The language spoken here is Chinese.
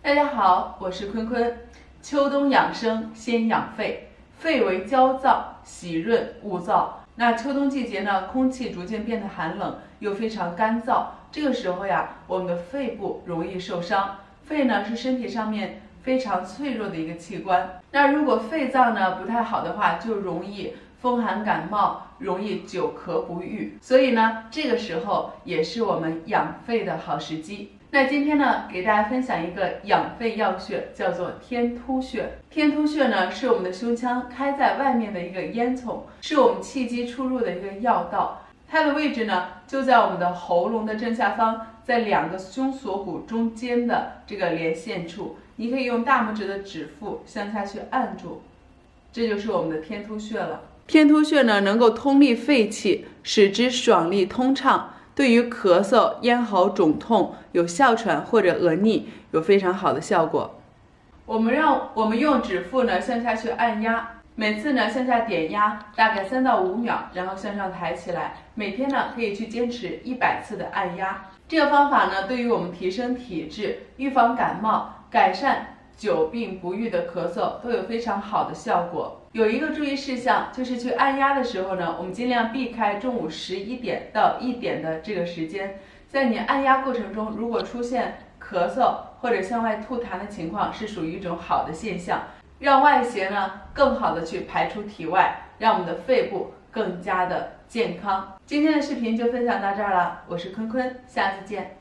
大家好，我是坤坤。秋冬养生先养肺，肺为娇燥，喜润勿燥。那秋冬季节呢，空气逐渐变得寒冷，又非常干燥，这个时候呀，我们的肺部容易受伤。肺呢是身体上面非常脆弱的一个器官。那如果肺脏呢不太好的话，就容易风寒感冒，容易久咳不愈。所以呢，这个时候也是我们养肺的好时机。那今天呢，给大家分享一个养肺要穴，叫做天突穴。天突穴呢，是我们的胸腔开在外面的一个烟囱，是我们气机出入的一个要道。它的位置呢，就在我们的喉咙的正下方，在两个胸锁骨中间的这个连线处。你可以用大拇指的指腹向下去按住，这就是我们的天突穴了。天突穴呢，能够通利肺气，使之爽利通畅。对于咳嗽、咽喉肿痛、有哮喘或者额逆有非常好的效果。我们用指腹呢向下去按压，每次呢向下点压大概3到5秒，然后向上抬起来。每天呢可以去坚持100次的按压。这个方法呢，对于我们提升体质、预防感冒、改善久病不愈的咳嗽都有非常好的效果。有一个注意事项，就是去按压的时候呢，我们尽量避开中午11点到1点的这个时间。在你按压过程中，如果出现咳嗽或者向外吐痰的情况，是属于一种好的现象，让外邪呢更好的去排出体外，让我们的肺部更加的健康。今天的视频就分享到这儿了，我是坤坤，下次见。